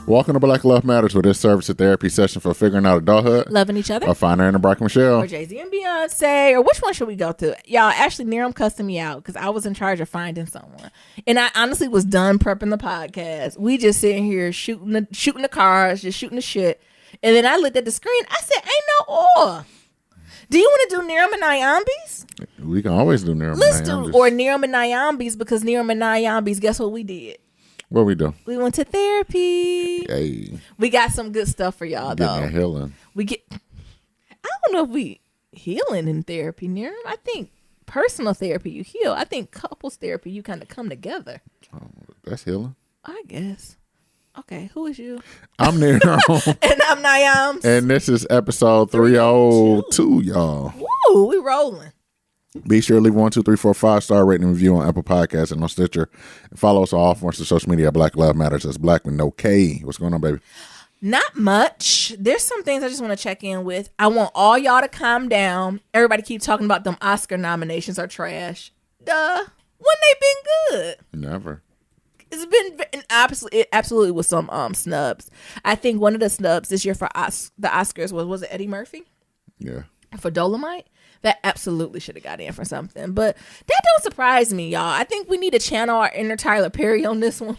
Welcome to Black Love Matters, where this serves a therapy session for figuring out adulthood, loving each other, or finding Anna Brock Michelle, or Jay-Z and Beyonce, or which one should we go to? Y'all, actually, Niram cussed me out because I was in charge of finding someone, and I honestly was done prepping the podcast. We just sitting here shooting the cards, just shooting the shit, and then I looked at the screen. I said, "Ain't no or." Do you want to do Niram and Nyambis? We can always do Niram and Nyambis. Let's do or Niram and Nyambis, because Niram and Nyambis, guess what we did? What we do? We went to therapy. Hey. We got some good stuff for y'all, though. Getting that healing. I don't know if we healing in therapy, Niram. I think personal therapy, you heal. I think couples therapy, you kind of come together. Oh, that's healing. I guess. Okay, who is you? I'm Niram. And I'm Nyams. And this is episode 302, y'all. Woo, we rolling. Be sure to leave 1, 2, 3, 4, 5-star rating and review on Apple Podcasts and on Stitcher. And follow us on all forms of social media at Black Love Matters. That's Black with no K. What's going on, baby? Not much. There's some things I just want to check in with. I want all y'all to calm down. Everybody keep talking about them Oscar nominations are trash. Duh. When they been good? Never. It's been it absolutely was some snubs. I think one of the snubs this year for the Oscars was it Eddie Murphy? Yeah. For Dolomite? That absolutely should have got in for something. But that don't surprise me, y'all. I think we need to channel our inner Tyler Perry on this one.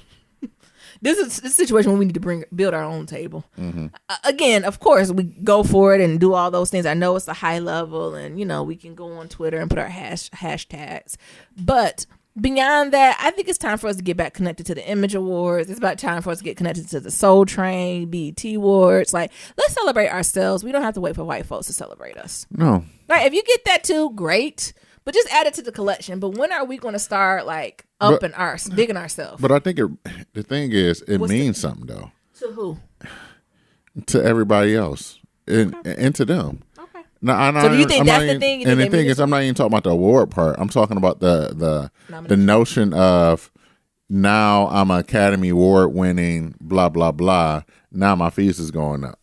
This is a situation where we need to build our own table. Mm-hmm. Again, of course, we go for it and do all those things. I know it's a high level and, we can go on Twitter and put our hashtags. But beyond that, I think it's time for us to get back connected to the Image Awards. It's about time for us to get connected to the Soul Train, BET Awards. Like, let's celebrate ourselves. We don't have to wait for white folks to celebrate us. No. Right? If you get that too, great. But just add it to the collection. But when are we going to start upping digging ourselves? But I think the thing is, it means something though. To who? To everybody else, and to them. Okay. Now, so do you think that's the thing? And the thing is, I'm not even talking about the award part. I'm talking about the notion of now I'm an Academy Award winning blah blah blah. Now my fees is going up.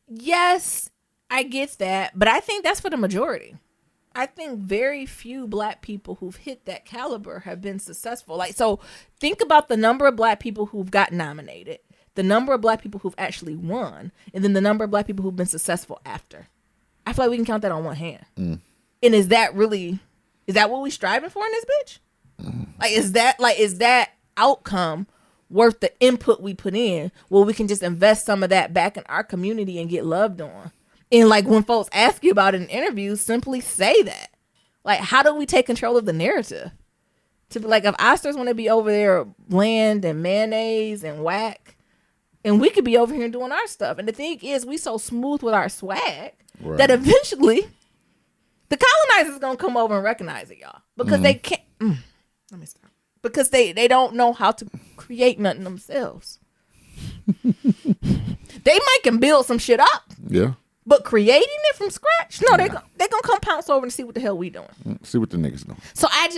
Yes, I get that, but I think that's for the majority. I think very few black people who've hit that caliber have been successful. So think about the number of black people who've got nominated, the number of black people who've actually won, and then the number of black people who've been successful after. I feel like we can count that on one hand. Mm. And is that what we striving for in this bitch? Mm. Is that outcome worth the input we put in? Well, we can just invest some of that back in our community and get loved on. And when folks ask you about it in interviews, simply say that. How do we take control of the narrative? To be if Oscars want to be over there bland and mayonnaise and whack, and we could be over here doing our stuff. And the thing is, we so smooth with our swag that eventually the colonizers gonna come over and recognize it, y'all, because they can't. Let me stop. Because they don't know how to create nothing themselves. They can build some shit up. Yeah. But creating it from scratch? No, they're gonna come pounce over and see what the hell we doing. See what the niggas doing. So I'm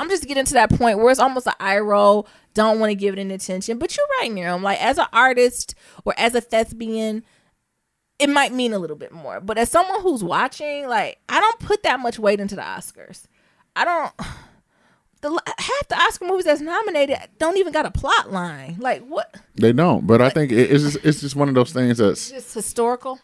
just getting to that point where it's almost an eye roll. Don't want to give it any attention. But you're right, Niram. As an artist or as a thespian, it might mean a little bit more. But as someone who's watching, I don't put that much weight into the Oscars. I don't. Half the Oscar movies that's nominated don't even got a plot line. What? They don't. But I think it's just one of those things that's just historical.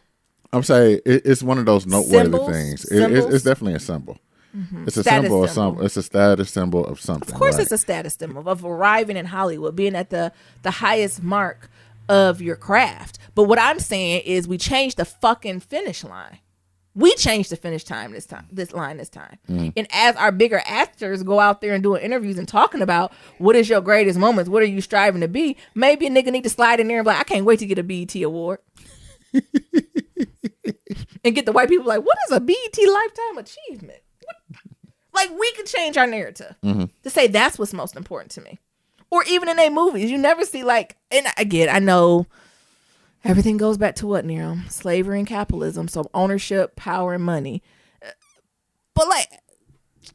I'm saying it's one of those noteworthy things. It's definitely a symbol. Mm-hmm. It's a symbol of something. It's a status symbol of something. Of course, it's a status symbol of arriving in Hollywood, being at the highest mark of your craft. But what I'm saying is, we changed the fucking finish line. We changed the finish time this time. Mm. And as our bigger actors go out there and doing interviews and talking about what is your greatest moments, what are you striving to be, maybe a nigga need to slide in there and be like, I can't wait to get a BET award. And get the white people what is a BET Lifetime Achievement? We could change our narrative to say that's what's most important to me. Or even in their movies, you never see and again, I know everything goes back to what, Niram? Slavery and capitalism. So ownership, power, and money. But Tyler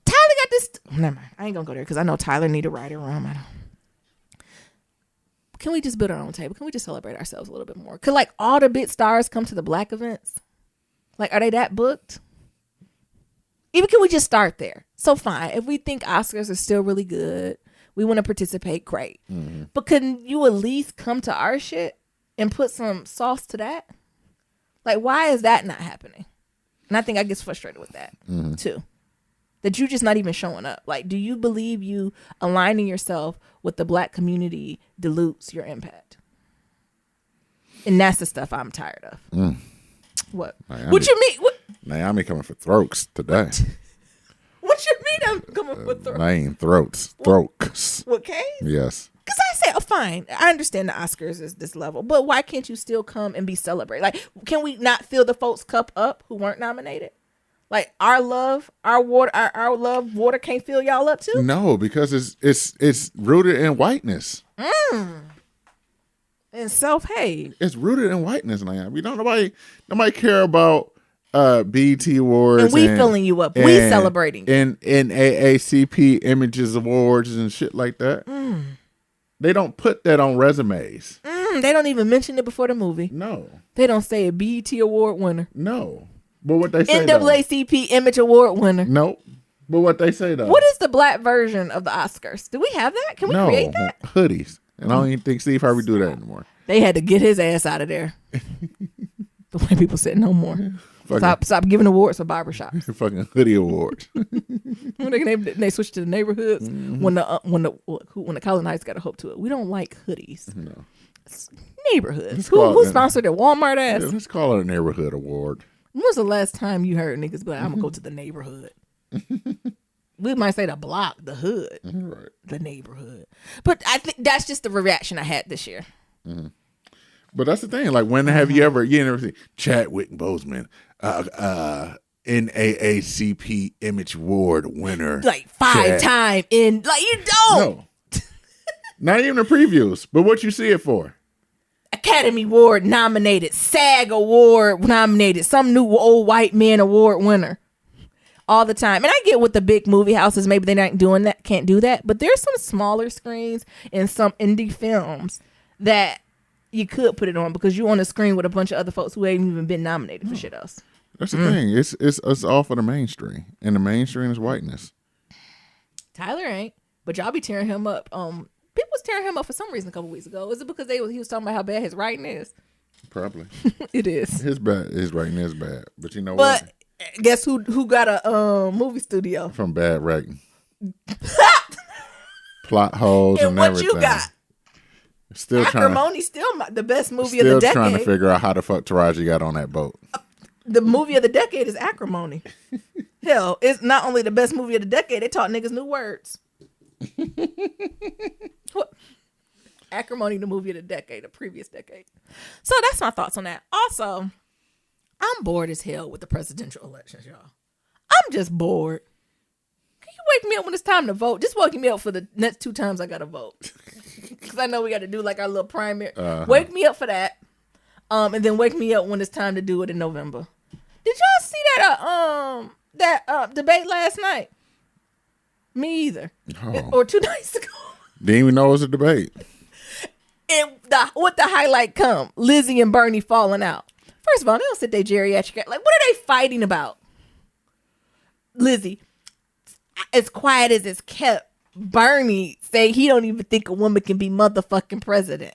got this. Never mind. I ain't gonna go there because I know Tyler need a writer room. Can we just build our own table? Can we just celebrate ourselves a little bit more? Could all the big stars come to the black events? Are they that booked? Even can we just start there? So fine. If we think Oscars are still really good, We want to participate. Great. But can you at least come to our shit and put some sauce to that? Like, why is that not happening? And I think I get frustrated with that too. That you just not even showing up. Like, do you believe you aligning yourself with the black community dilutes your impact? And that's the stuff I'm tired of. What? Naomi, what you mean? What? Naomi coming for throats today. What you mean I'm coming for throats? Name throats. Throats. What, Kane? Yes. Because I say, oh, fine. I understand the Oscars is this level, but why can't you still come and be celebrated? Like, can we not fill the folks' cup up who weren't nominated? Like, our love water can't fill y'all up too? No, because it's rooted in whiteness. And self-hate. It's rooted in whiteness, man. We don't nobody care about BET Awards. And we filling you up. We celebrating. And NAACP Images Awards and shit like that. They don't put that on resumes. They don't even mention it before the movie. No. They don't say a BET Award winner. No. But what they say NAACP Image Award winner. Nope. But what they say though. What is the black version of the Oscars? Do we have that? Can we create that? Hoodies. And I don't even think Steve Harvey do that anymore. They had to get his ass out of there. The white people said no more. Stop giving awards for barbershops. Fucking hoodie awards. they switched to the neighborhoods when the colonists got a hope to it. We don't like hoodies. No. It's neighborhoods. Who sponsored it? Walmart ass. Yeah, let's call it a neighborhood award. When was the last time you heard niggas be like, I'm gonna go to the neighborhood? We might say the block, the hood, right. The neighborhood. But I think that's just the reaction I had this year. But that's the thing. Like, when have you ever seen Chadwick Boseman, NAACP Image Award winner, like 5-time in, like, you don't. No, not even the previews. But what you see it for? Academy Award nominated, SAG Award nominated, some new old white man award winner. All the time. And I get with the big movie houses, maybe they're not doing that, can't do that. But there's some smaller screens and some indie films that you could put it on because you're on a screen with a bunch of other folks who ain't even been nominated for shit else. That's the thing. It's all for the mainstream. And the mainstream is whiteness. Tyler ain't. But y'all be tearing him up. People was tearing him up for some reason a couple weeks ago. Is it because he was talking about how bad his writing is? Probably. It is. His writing is bad. But you know what? Guess who got a movie studio from bad writing? Plot holes and what everything. You got? Still Acrimony, still the best movie of the decade. Still trying to figure out how the fuck Taraji got on that boat. The movie of the decade is Acrimony. Hell, it's not only the best movie of the decade, they taught niggas new words. What? Acrimony, the movie of the decade, the previous decade. So that's my thoughts on that. Also, I'm bored as hell with the presidential elections, y'all. I'm just bored. Can you wake me up when it's time to vote? Just wake me up for the next 2 times I got to vote. Because I know we got to do like our little primary. Wake me up for that. And then wake me up when it's time to do it in November. Did y'all see that debate last night? Me either. Oh. Or 2 nights ago. Didn't even know it was a debate. And what the highlight come? Lizzie and Bernie falling out. First of all, they don't sit there geriatric. Like, what are they fighting about? Lizzie, as quiet as it's kept, Bernie say he don't even think a woman can be motherfucking president.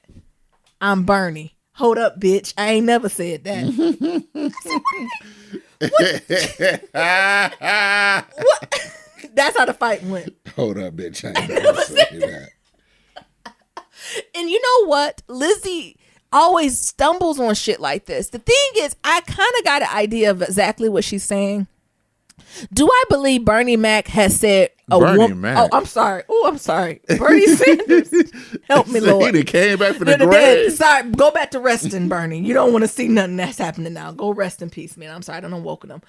I'm Bernie. Hold up, bitch. I ain't never said that. What? That's how the fight went. Hold up, bitch. I ain't never said that. And you know what? Lizzie always stumbles on shit like this. The thing is, I kind of got an idea of exactly what she's saying. Do I believe Bernie Mac has said Mac? Oh, I'm sorry. Bernie Sanders. Help me, Lord. He came back from the grave. Sorry, go back to resting, Bernie. You don't want to see nothing that's happening now. Go rest in peace, man. I'm sorry. I don't know woken him.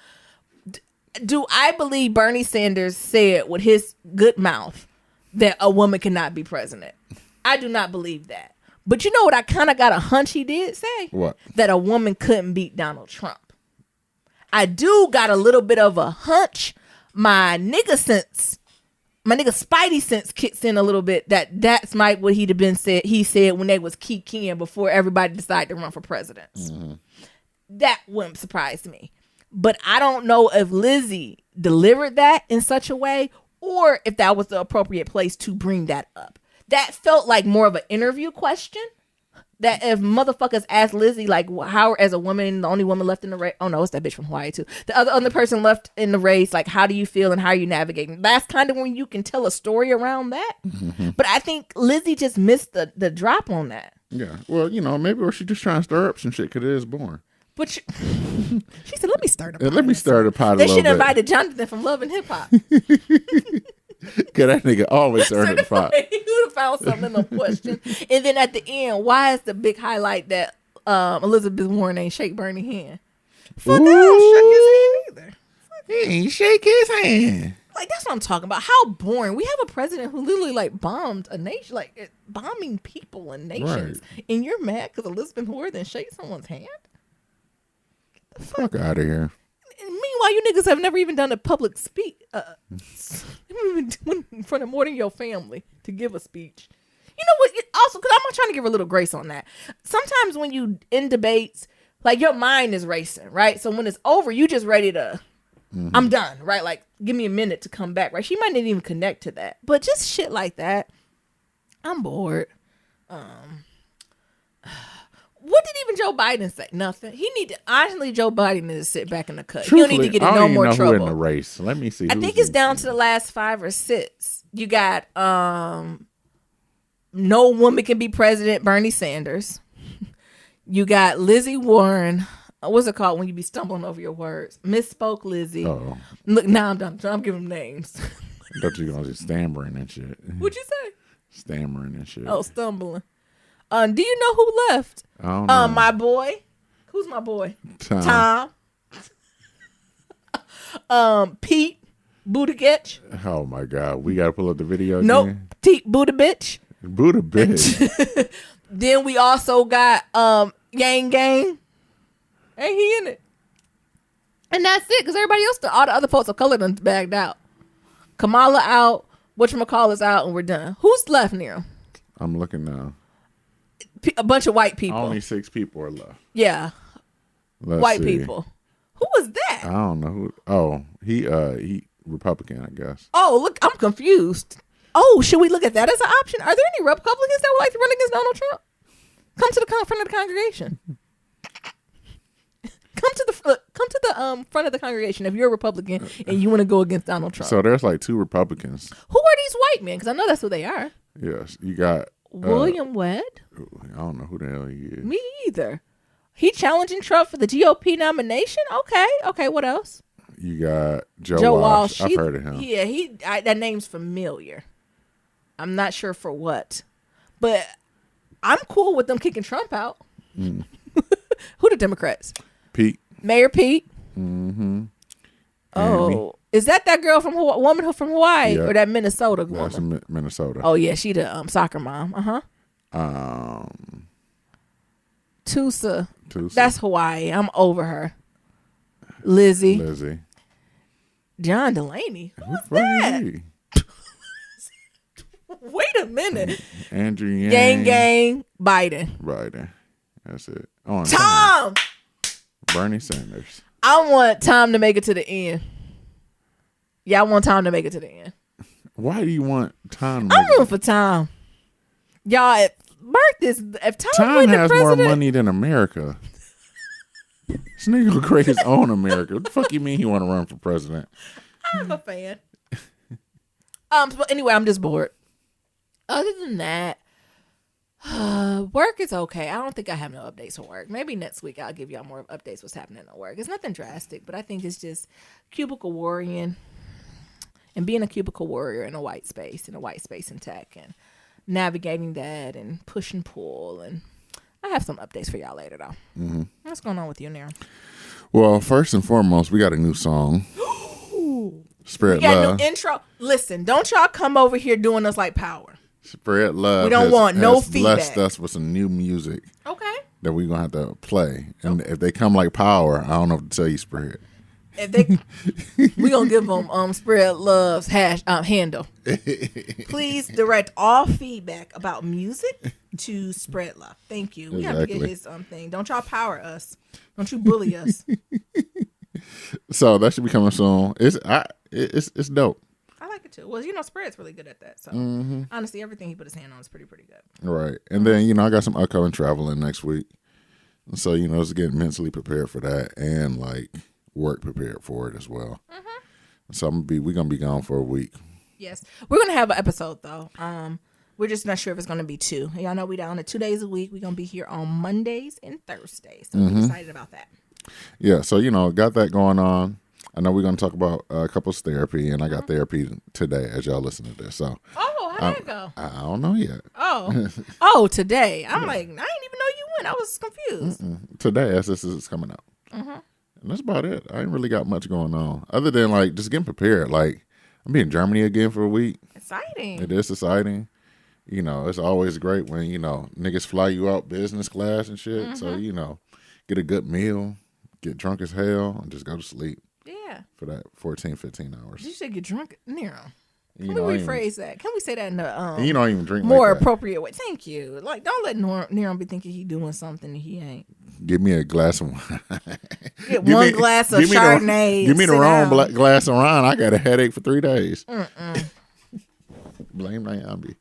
Do I believe Bernie Sanders said with his good mouth that a woman cannot be president? I do not believe that. But you know what I kind of got a hunch he did say? What? That a woman couldn't beat Donald Trump. I do got a little bit of a hunch. My nigga spidey sense kicks in a little bit. That's what he'd have been said. He said when they was keying before everybody decided to run for president. Mm-hmm. That wouldn't surprise me. But I don't know if Lizzie delivered that in such a way, or if that was the appropriate place to bring that up. That felt like more of an interview question. That if motherfuckers asked Lizzie, like, how, as a woman, the only woman left in the race. Oh, no, it's that bitch from Hawaii, too. The other person left in the race, like, how do you feel and how are you navigating? That's kind of when you can tell a story around that. Mm-hmm. But I think Lizzie just missed the drop on that. Yeah. Well, maybe or she just trying to stir up some shit because it is boring. But she said, let me start a pot. Let me start a pot a they little bit. They should have invited Jonathan from Love and Hip Hop. Cause that nigga always stirring the pot. He would have found something in the question. And then at the end, why is the big highlight that Elizabeth Warren ain't shake Bernie hand? Fuck, I don't shake his hand either. He ain't shake his hand. Like, that's what I'm talking about. How boring. We have a president who literally like bombed a nation, like bombing people and nations, right. And you're mad because Elizabeth Warren didn't shake someone's hand? Get the fuck out of here. Meanwhile, you niggas have never even done a public speech. In front of more than your family to give a speech. You know what? Also, because I'm trying to give her a little grace on that. Sometimes when you in debates, like your mind is racing, right? So when it's over, you just ready to, I'm done, right? Like, give me a minute to come back, right? She might not even connect to that. But just shit like that, I'm bored. What did even Joe Biden say? Nothing. Honestly, Joe Biden needs to sit back in the cut. Truthfully, you don't need to get in no more trouble. Who in the race. Let me see. I think it's down to the last 5 or 6. You got no woman can be president, Bernie Sanders. You got Lizzie Warren. What's it called when you be stumbling over your words? Misspoke Lizzie. Oh. Look, now I'm done. I'm giving them names. I thought you were going to say stammering and shit. What'd you say? Stammering and shit. Oh, stumbling. Do you know who left? I don't know. My boy. Who's my boy? Tom. Pete Buttigieg. Oh my God. We got to pull up the video nope. again? Pete Buttigieg. Buttigieg. Then we also got Yang Gang. Ain't he in it? And that's it, because everybody else, all the other folks of color done bagged out. Kamala out. Whatchamacallit's out, and we're done. Who's left, Neil? I'm looking now. A bunch of white people. Only 6 people are left. Yeah. Let's see. People. Who was that? I don't know who. Oh, he Republican, I guess. Oh, look, I'm confused. Oh, should we look at that as an option? Are there any Republicans that would like to run against Donald Trump? Come to the front of the congregation. Come to the front of the congregation if you're a Republican and you want to go against Donald Trump. So there's like 2 Republicans. Who are these white men? Because I know that's who they are. Yes, you got William Webb. I don't know who the hell he is. Me either. He challenging Trump for the GOP nomination. Okay. What else? You got Joe Walsh. I've heard of him. Yeah, that name's familiar. I'm not sure for what, but I'm cool with them kicking Trump out. Who the Democrats? Mayor Pete. Mm-hmm. Oh, is that girl woman from Hawaii, or that Minnesota woman? That's Minnesota. Oh yeah, she the soccer mom. Tusa. That's Hawaii. I'm over her. Lizzie. John Delaney. Who's that? Wait a minute. Andrew Yang. Biden. That's it. Oh, Tom. Bernie Sanders. I want Tom to make it to the end. Yeah, I want Tom to make it to the end. Why do you want Tom? I'm rooting for Tom. Y'all, if Tom has more money than America. This nigga will create his own America. What the fuck you mean he want to run for president? I'm a fan. But anyway, I'm just bored. Other than that, work is okay. I don't think I have no updates for work. Maybe next week I'll give y'all more updates what's happening at work. It's nothing drastic, but I think it's just cubicle worrying and being a cubicle warrior in a white space in tech, and navigating that and push and pull. And I have some updates for y'all later, though. Mm-hmm. What's going on with you, Nero? Well, first and foremost, we got a new song. Spread love. New intro. Listen, don't y'all come over here doing us like Power. Spread love. We don't want no feedback. Blessed us with some new music. Okay. That we're gonna have to play, and if they come like Power, I don't know what to tell you, Spread. If they, we gonna give them Spread Love's handle. Please direct all feedback about music to Spread Love. Thank you. We have to get his thing. Don't y'all power us. Don't you bully us. So that should be coming soon. It's dope. I like it too. too. Well, Spread's really good at that. So honestly, everything he put his hand on is pretty good. Right. And then, I got some upcoming traveling next week. So, just getting mentally prepared for that and like work prepared for it as well. So we're gonna be gone for a week. Yes. We're gonna have an episode though. We're just not sure if it's gonna be 2. Y'all know we down to 2 days a week. We're gonna be here on Mondays and Thursdays. So I'm excited about that. Yeah, so got that going on. I know we're gonna talk about couples therapy, and I got therapy today as y'all listen to this. So how did it go? I don't know yet. Today. I'm like, I didn't even know you went. I was confused. Today, as this is coming out. And that's about it. I ain't really got much going on other than like just getting prepared. Like I'm be in Germany again for a week. Exciting. It is exciting. It's always great when niggas fly you out business class and shit. So get a good meal, get drunk as hell, and just go to sleep. Yeah. For that 14, 15 hours. Did you say get drunk, Nero? Can we rephrase that? Can we say that in a you don't even drink more like appropriate way? Thank you. Like, don't let Nero be thinking he doing something he ain't. Give me a glass of wine. Get one glass of Chardonnay. Give me the wrong glass of wine. I got a headache for 3 days. Blame Nyambi.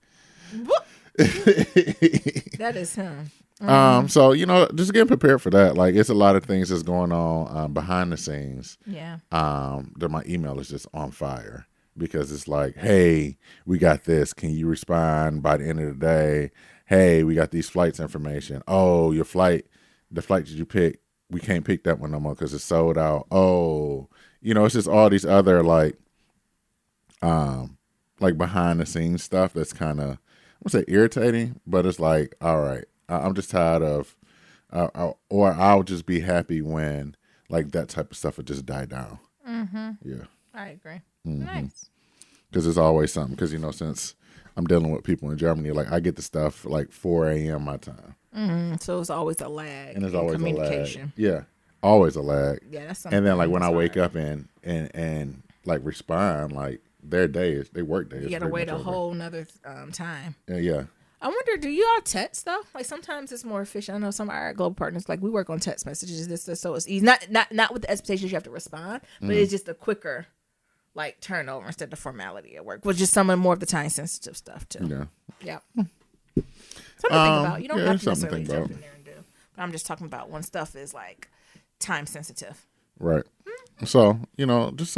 That is him. So just getting prepared for that. Like it's a lot of things that's going on behind the scenes. Yeah. That my email is just on fire because it's like, hey, we got this. Can you respond by the end of the day? Hey, we got these flights information. Oh, the flight that you picked, we can't pick that one no more because it's sold out. Oh, it's just all these other like behind the scenes stuff that's kind of, I won't say irritating, but it's like, all right, I'm just tired of, or I'll just be happy when like that type of stuff would just die down. Yeah. I agree. Nice. Because there's always something. Because since I'm dealing with people in Germany, like I get the stuff like 4 a.m. my time. So it's always a lag. And there's always communication. A lag. Yeah, always a lag. Yeah, that's something. And then like when I wake up and like respond, like their work day is. You gotta wait a whole nother time. Yeah. I wonder, do you all text though? Like sometimes it's more efficient. I know some of our global partners, like we work on text messages. This so it's easy. Not with the expectations you have to respond, but it's just a quicker like turnover instead of formality at work, which is some of more of the time sensitive stuff too. Yeah. Yeah. Something to think about. You don't have to necessarily jump in there and do. But I'm just talking about when stuff is like time sensitive. Right. So, just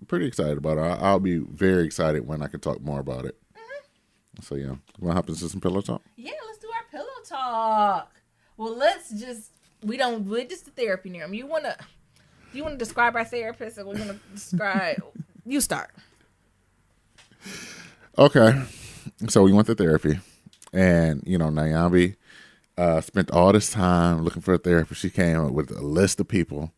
pretty excited about it. I'll be very excited when I can talk more about it. So, yeah. Want to hop into some pillow talk? Yeah, let's do our pillow talk. Well, we're just the therapy near him. Do you want to describe our therapist or we're going to describe, you start. Okay. So we went to therapy and, Nyambi spent all this time looking for a therapist. She came up with a list of people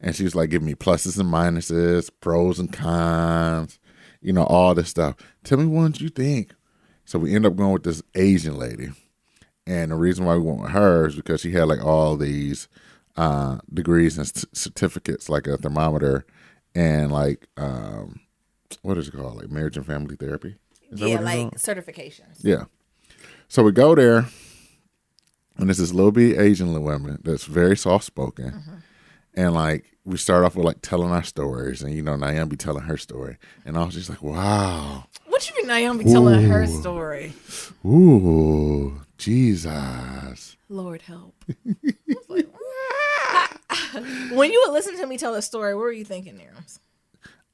and she was like giving me pluses and minuses, pros and cons, all this stuff. Tell me what you think. So we end up going with this Asian lady. And the reason why we went with her is because she had like all these degrees and certificates, like a thermometer and like, what is it called? Like marriage and family therapy? Yeah, like certifications. Yeah. So we go there and there's this little bit Asian woman that's very soft-spoken. And like we start off with like telling our stories and, Nyambi telling her story. And I was just like, wow. What you mean Nyambi telling her story? Ooh, Jesus. Lord help. Like, when you would listen to me tell a story, what were you thinking, Nirams?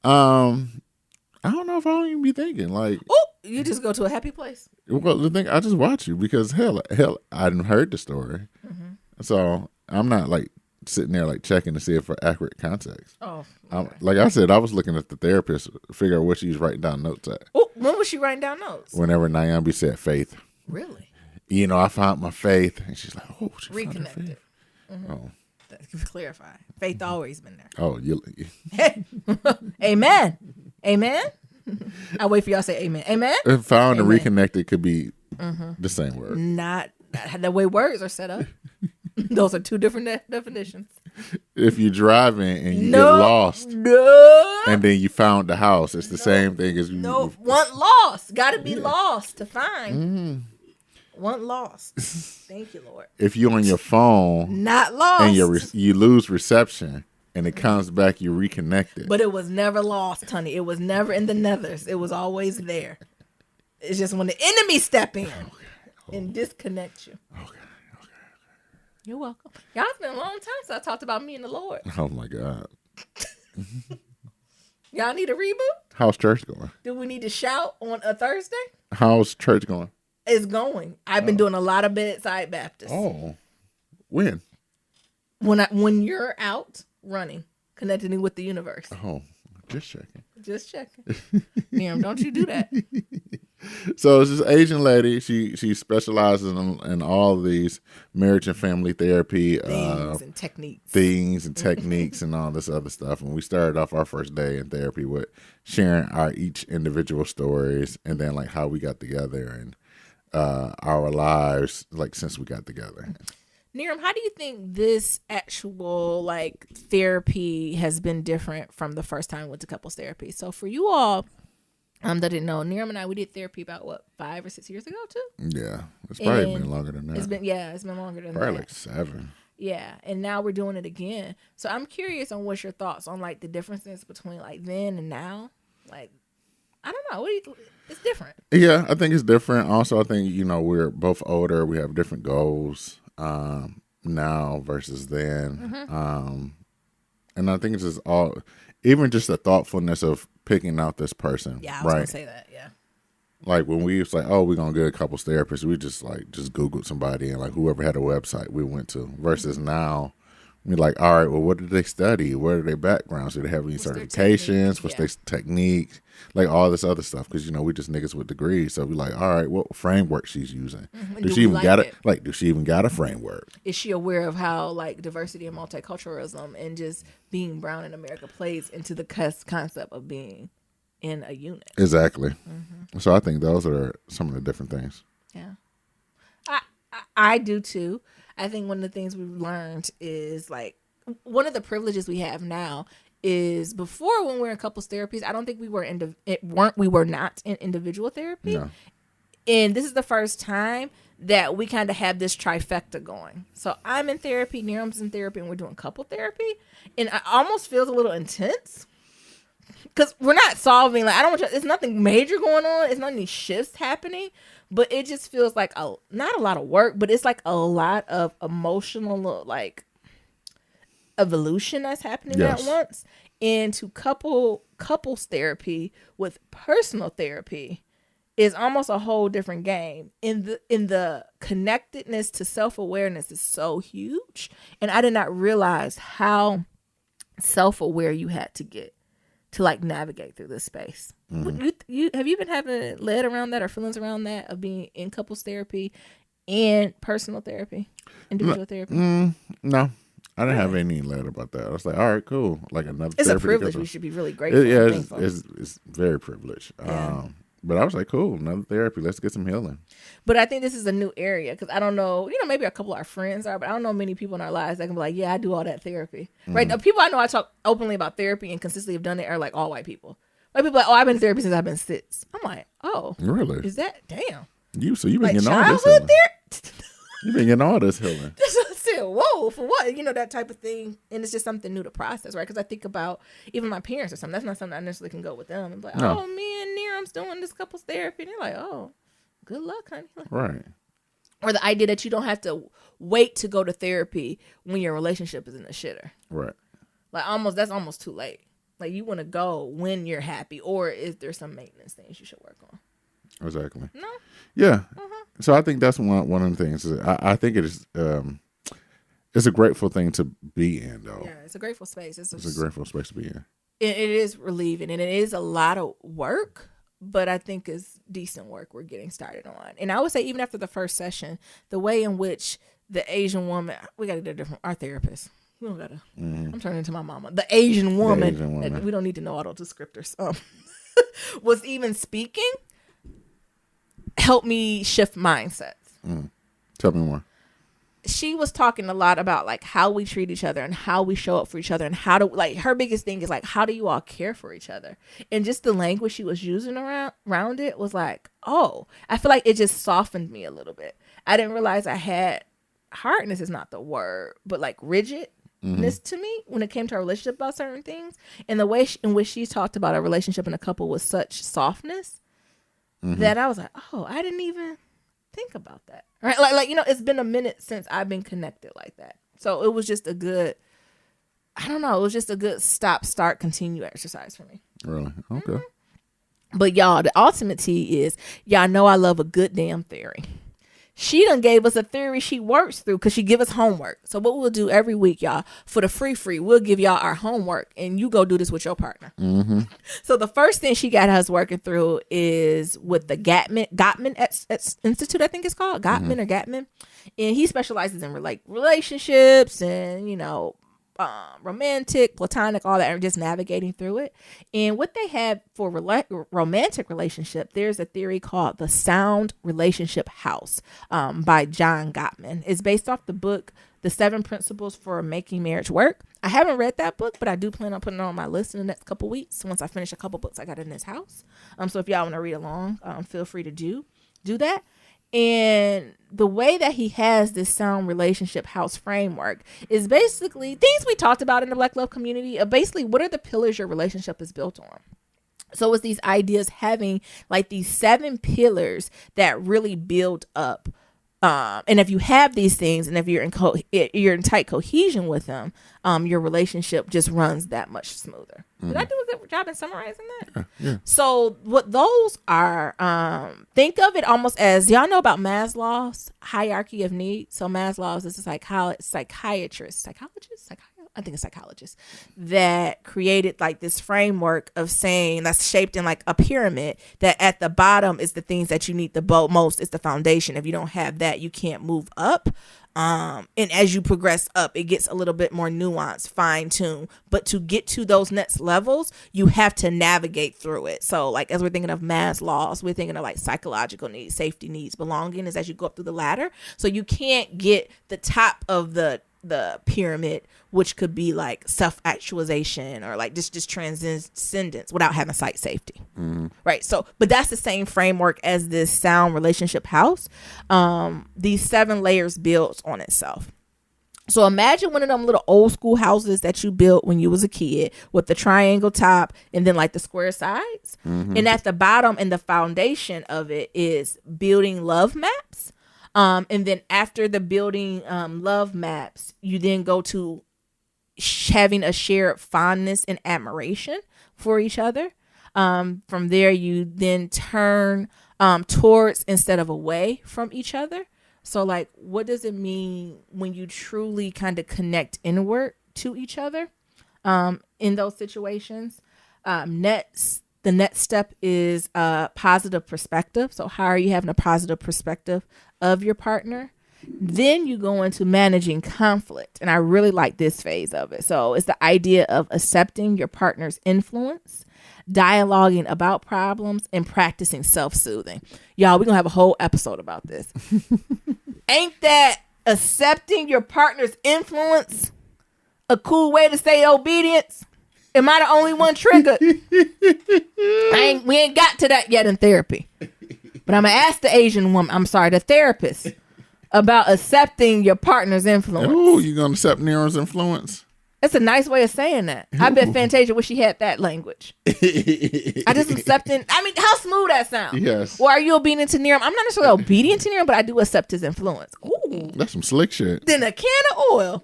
I don't know if I don't even be thinking like. Oh, you just go to a happy place. Well, the thing I just watch you because hell, I hadn't heard the story, so I'm not like sitting there like checking to see it for accurate context. Oh, okay. Like I said, I was looking at the therapist to figure out what she was writing down notes at. Oh, when was she writing down notes? Whenever Nyambi said faith. Really? I found my faith, and she's like, "Oh, she reconnected." Oh, to clarify, faith always been there. Oh, Amen. Amen. I wait for y'all to say amen. Amen. Found and reconnected could be the same word. Not the way words are set up. Those are two different definitions. If you're driving and you get lost, and then you found the house, it's the same thing as want lost. Got to be lost to find. Want lost. Thank you, Lord. If you're on your phone, not lost, and you lose reception, and it comes back, you reconnect it. But it was never lost, honey. It was never in the nethers. It was always there. It's just when the enemy step in and disconnect you. Okay. You're welcome. Y'all, it's been a long time since I talked about me and the Lord. Oh my God. Y'all need a reboot? How's church going? Do we need to shout on a Thursday? How's church going? It's going. I've been doing a lot of bedside Baptist. Oh, when? When you're out running, connecting with the universe. Oh, just checking. Just checking. Miriam, don't you do that. So it's this Asian lady. She specializes in all these marriage and family therapy Things and techniques. things and techniques and all this other stuff. And we started off our first day in therapy with sharing our each individual stories, and then like how we got together and our lives like since we got together. Niram, how do you think this actual like therapy has been different from the first time we went to couples therapy? So for you all that didn't know, Niram and I, we did therapy about what, 5 or 6 years ago too? Yeah, it's probably And been longer than that. It's been longer than Probably that. like 7. Yeah, and now we're doing it again. So I'm curious on what's your thoughts on like the differences between like then and now. Like, I don't know. It's different. Yeah, I think it's different. Also, I think, we're both older. We have different goals now versus then. And I think it's just all, even just the thoughtfulness of picking out this person. Yeah, I was right? gonna say that. Yeah. Like when we was like, oh, we're gonna get a couples therapist, we just Googled somebody and like whoever had a website we went to. Versus now, we're like, all right, well, what did they study? What are their backgrounds? Do they have any certifications? What's their technique? Like all this other stuff. Because we just niggas with degrees, so we like, all right, what framework she's using? Do she even like got it? Like, do she even got a framework? Is she aware of how like diversity and multiculturalism and just being brown in America plays into the concept of being in a unit? Exactly. So I think those are some of the different things. Yeah. I do too. I think one of the things we've learned is like one of the privileges we have now is before when we were in couples therapies, I don't think we were not in individual therapy. No. And this is the first time that we kind of have this trifecta going. So I'm in therapy, Niram's in therapy, and we're doing couple therapy. And it almost feels a little intense. Because we're not solving, like, I don't want you, there's nothing major going on. It's not any shifts happening. But it just feels like not a lot of work, but it's like a lot of emotional, like, evolution that's happening at once. And to couples therapy with personal therapy is almost a whole different game. In the connectedness to self-awareness is so huge. And I did not realize how self-aware you had to get to like navigate through this space. You have you been having lead around that or feelings around that of being in couples therapy and personal therapy, individual therapy? No, I didn't have any lead about that. I was like, all right, cool. Like another. It's a therapy privilege. We should be really grateful. It's very privileged. Yeah. But I was like, cool, another therapy. Let's get some healing. But I think this is a new area because I don't know, maybe a couple of our friends are, but I don't know many people in our lives that can be like, yeah, I do all that therapy. Right? The people I know I talk openly about therapy and consistently have done it are like all white people. White people are like, oh, I've been in therapy since I've been 6. I'm like, oh. Really? Is that, damn. You've been Like getting all this childhood healing. therapy? You've been getting all this healing. That's what I said. Whoa, for what? That type of thing. And it's just something new to process, right? Because I think about even my parents or something. That's not something I necessarily can go with them. I'm like, No. oh, me and Niram's doing this couples therapy. And they're like, oh, good luck, honey. Right. Or the idea that you don't have to wait to go to therapy when your relationship is in the shitter. Right. Like that's almost too late. Like you want to go when you're happy, or is there some maintenance things you should work on? Exactly. No. Yeah. So I think that's one of the things. I think it is. It's a grateful thing to be in, though. Yeah, it's a grateful space. It's a grateful space to be in. It is relieving, and it is a lot of work, but I think it's decent work we're getting started on. And I would say even after the first session, the way in which the Asian woman, we got to get a different, our therapist. We don't gotta. I'm turning into my mama. The Asian woman. We don't need to know auto descriptors. Was even speaking. Helped me shift mindsets. Tell me more. She was talking a lot about like how we treat each other and how we show up for each other and how to, like, her biggest thing is like, how do you all care for each other? And just the language she was using around it was like, oh, I feel like it just softened me a little bit. I didn't realize I had, hardness is not the word, but like rigid. to me when it came to our relationship about certain things, and the way in which she talked about a relationship and a couple with such softness that I was like, oh, I didn't even think about that. Right? Like it's been a minute since I've been connected like that. So it was just a good, I don't know, it was just a good stop, start, continue exercise for me. Really? Okay. But y'all, the ultimate tea is, y'all know I love a good damn theory. She done gave us a theory she works through because she give us homework. So what we'll do every week, y'all, for the free, we'll give y'all our homework and you go do this with your partner. So the first thing she got us working through is with the Gottman Institute, I think it's called, Gottman or Gatman. And he specializes in relationships and, romantic, platonic, all that, and just navigating through it. And what they have for romantic relationship, there's a theory called the Sound Relationship House by John Gottman. It's based off the book The 7 Principles for Making Marriage Work. I haven't read that book, but I do plan on putting it on my list in the next couple weeks once I finish a couple books I got in this house. So if y'all want to read along, feel free to do that. And the way that he has this sound relationship house framework is basically things we talked about in the Black love community. Basically, what are the pillars your relationship is built on? So it's these ideas having like these 7 pillars that really build up. And if you have these things, and if you're in tight cohesion with them, your relationship just runs that much smoother. Did I do a good job in summarizing that? Yeah. So what those are, think of it almost as, y'all know about Maslow's hierarchy of needs. So Maslow's is a psychologist that created like this framework of saying, that's shaped in like a pyramid, that at the bottom is the things that you need the most. It's the foundation. If you don't have that, you can't move up. And as you progress up, it gets a little bit more nuanced, fine-tuned. But to get to those next levels, you have to navigate through it. So like as we're thinking of Maslow's, we're thinking of like psychological needs, safety needs, belonging is as you go up through the ladder. So you can't get the top of the pyramid, which could be like self-actualization or like just transcendence without having site safety. Right. So, but that's the same framework as this sound relationship house. These 7 layers builds on itself. So imagine one of them little old school houses that you built when you was a kid with the triangle top and then like the square sides. And at the bottom and the foundation of it is building love maps. And then after the building love maps, you then go to having a shared fondness and admiration for each other. From there, you then turn towards instead of away from each other. So like, what does it mean when you truly kind of connect inward to each other in those situations? The next step is a positive perspective. So how are you having a positive perspective of your partner? Then you go into managing conflict. And I really like this phase of it. So it's the idea of accepting your partner's influence, dialoguing about problems, and practicing self-soothing. Y'all, we're going to have a whole episode about this. Ain't that accepting your partner's influence a cool way to say obedience? Am I the only one triggered? We ain't got to that yet in therapy. But I'm going to ask the therapist, about accepting your partner's influence. Oh, you going to accept Nero's influence? That's a nice way of saying that. I bet Fantasia wish she had that language. I just accepting. I mean, how smooth that sounds. Yes. Or are you obedient to Nero? I'm not necessarily obedient to Nero, but I do accept his influence. Ooh. That's some slick shit. Then a can of oil.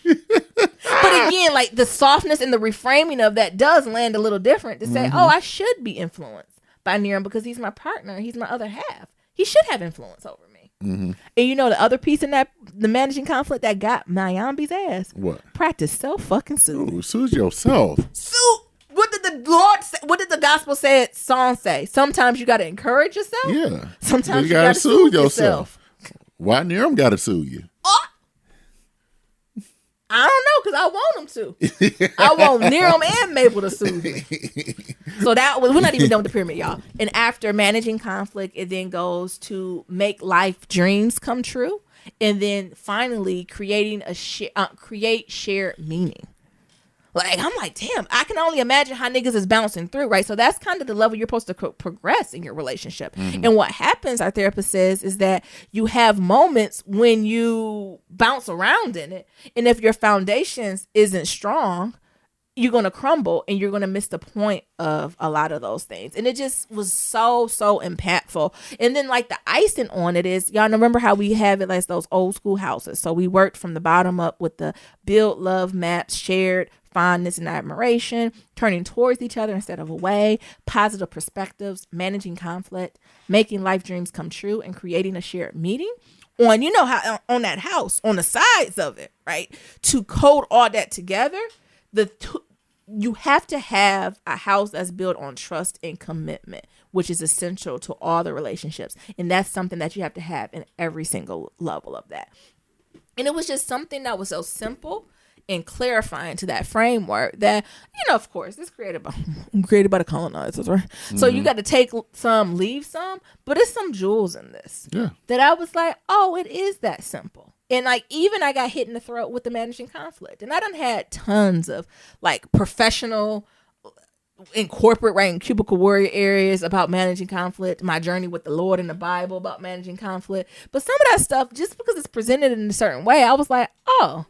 But again, like the softness and the reframing of that does land a little different to say, oh, I should be influenced by Nero because he's my partner. He's my other half. He should have influence over me. And you know the other piece in that, the managing conflict that got Nyambi's ass. What? Practice self-fucking-soothing. Soothe yourself. What did the Lord say? What did the gospel song say? Sometimes you got to encourage yourself. Yeah. Sometimes you got to soothe yourself. Why Nero got to sue you? I don't know, because I want him to. I want Nero and Mabel to soothe me. So we're not even done with the pyramid, y'all. And after managing conflict, it then goes to make life dreams come true. And then finally create shared meaning. Like, I'm like, damn, I can only imagine how niggas is bouncing through, right? So that's kind of the level you're supposed to progress in your relationship. And what happens, our therapist says, is that you have moments when you bounce around in it. And if your foundations isn't strong, you're going to crumble and you're going to miss the point of a lot of those things. And it just was so impactful. And then like the icing on it is, y'all remember how we have it like those old school houses. So we worked from the bottom up with the build, love, maps, shared fondness and admiration, turning towards each other instead of away, positive perspectives, managing conflict, making life dreams come true, and creating a shared meeting on, you know, how on that house, on the sides of it, right? To code all that together, you have to have a house that's built on trust and commitment, which is essential to all the relationships. And that's something that you have to have in every single level of that. And it was just something that was so simple and clarifying to that framework that, you know, of course, it's created by the colonizers, right? Mm-hmm. So you got to take some, leave some, but it's some jewels in this. Yeah. That I was like, oh, it is that simple. And like, even I got hit in the throat with the managing conflict. And I done had tons of like professional in corporate, right, in cubicle warrior areas about managing conflict, my journey with the Lord in the Bible about managing conflict. But some of that stuff, just because it's presented in a certain way, I was like, oh,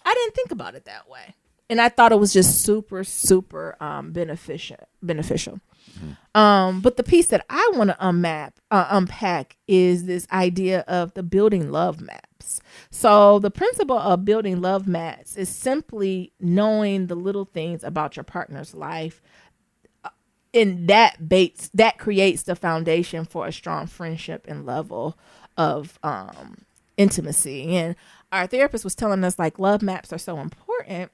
I didn't think about it that way. And I thought it was just super beneficial. Mm-hmm. But the piece that I want to unpack is this idea of the building love maps. So the principle of building love maps is simply knowing the little things about your partner's life, and that creates the foundation for a strong friendship and level of intimacy. And our therapist was telling us like love maps are so important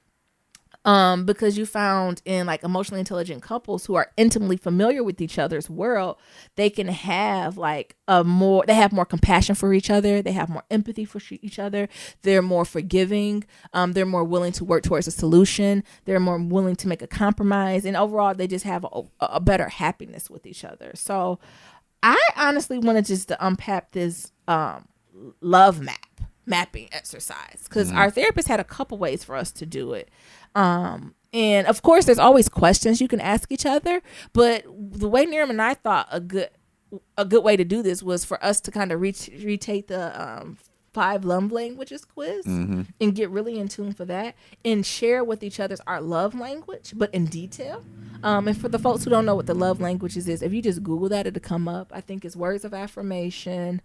because you found in like emotionally intelligent couples who are intimately familiar with each other's world, they can have like they have more compassion for each other. They have more empathy for each other. They're more forgiving. They're more willing to work towards a solution. They're more willing to make a compromise. And overall, they just have a better happiness with each other. So I honestly wanted just to unpack this love mapping exercise because our therapist had a couple ways for us to do it. And of course there's always questions you can ask each other, but the way Niram and I thought a good way to do this was for us to kind of retake the 5 love languages quiz and get really in tune for that and share with each other's our love language, but in detail. And for the folks who don't know what the love languages is, if you just Google that, it'll come up. I think it's words of affirmation,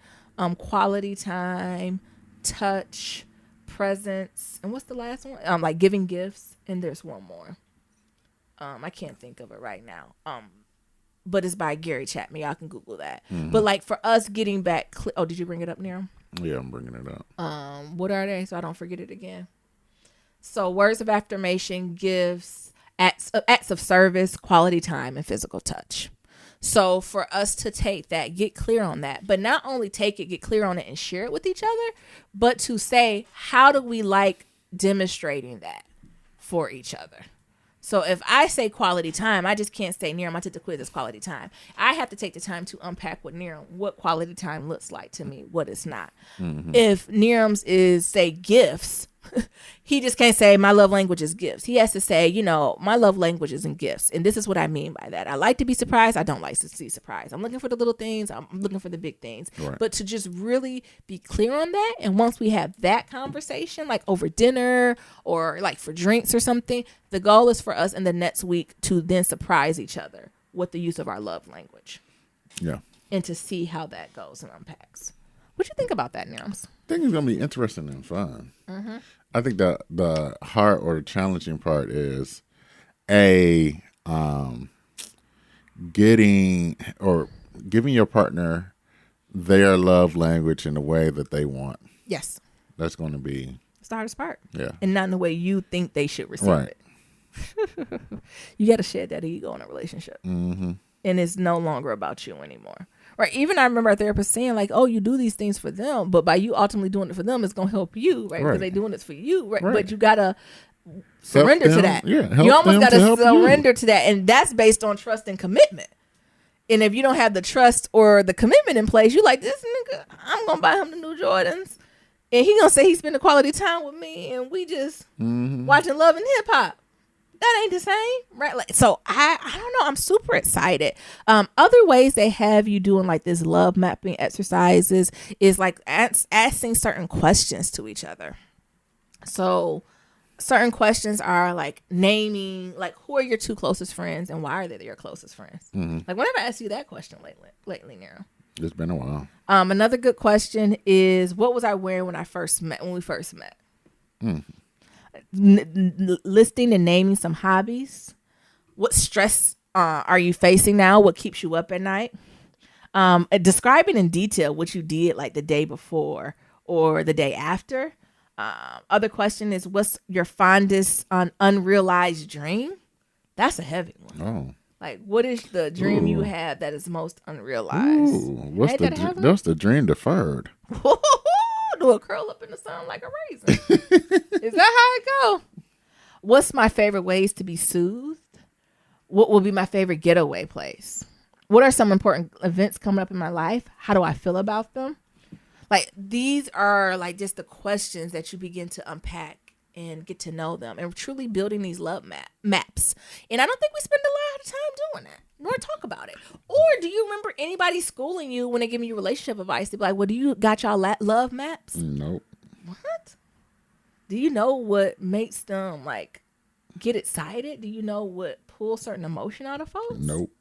quality time, touch, presence, and what's the last one? Like giving gifts, and there's one more. I can't think of it right now. But it's by Gary Chapman. Y'all can Google that. But like for us getting back, did you bring it up, Niram? Yeah, I'm bringing it up. What are they? So I don't forget it again. So words of affirmation, gifts, acts of service, quality time, and physical touch. So for us to take that, get clear on that, but not only take it, get clear on it and share it with each other, but to say, how do we like demonstrating that for each other? So if I say quality time, I just can't say, Niram, I took the quiz, it's quality time. I have to take the time to unpack with Niram what quality time looks like to me, what it's not. If Niram's is, say, gifts, he just can't say my love language is gifts. He has to say, you know, my love language is in gifts. And this is what I mean by that. I like to be surprised. I don't like to see surprise. I'm looking for the little things. I'm looking for the big things. Right. But to just really be clear on that. And once we have that conversation, like over dinner or like for drinks or something, the goal is for us in the next week to then surprise each other with the use of our love language. Yeah. And to see how that goes and unpacks. What you think about that, Nirams? I think it's going to be interesting and fun. I think the hard or the challenging part is getting or giving your partner their love language in the way that they want. Yes. That's going to be... It's the hardest part. Yeah. And not in the way you think they should receive it. You got to shed that ego in a relationship. And it's no longer about you anymore. Right. Even I remember our therapist saying like, oh, you do these things for them, but by you ultimately doing it for them, it's going to help you. Right. Because they're doing this for you. Right. But you got to surrender to that. Yeah. You almost got to surrender to that. And that's based on trust and commitment. And if you don't have the trust or the commitment in place, you like, this nigga, I'm going to buy him the new Jordans. And he going to say he spent a quality time with me. And we just watching Love and Hip Hop. That ain't the same, right? Like, so I don't know. I'm super excited. Other ways they have you doing like this love mapping exercises is like asking certain questions to each other. So certain questions are like naming, like, who are your two closest friends and why are they your closest friends? Like, whenever I asked you that question lately, Nero. It's been a while. Another good question is, what was I wearing when we first met? Listing and naming some hobbies. What stress are you facing now? What keeps you up at night? Describing in detail what you did like the day before or the day after. Other question is, what's your fondest unrealized dream? That's a heavy one. Oh. Like, what is the dream you have that is most unrealized? What's the dream deferred? Do it curl up in the sun like a raisin? Is that how it go? What's my favorite ways to be soothed? What will be my favorite getaway place? What are some important events coming up in my life? How do I feel about them? Like, these are like just the questions that you begin to unpack and get to know them, and truly building these love maps. And I don't think we spend a lot of time doing that, nor talk about it. Or do you remember anybody schooling you when they give you relationship advice? They'd be like, well, do you got y'all love maps? Nope. What? Do you know what makes them like get excited? Do you know what pulls certain emotion out of folks? Nope.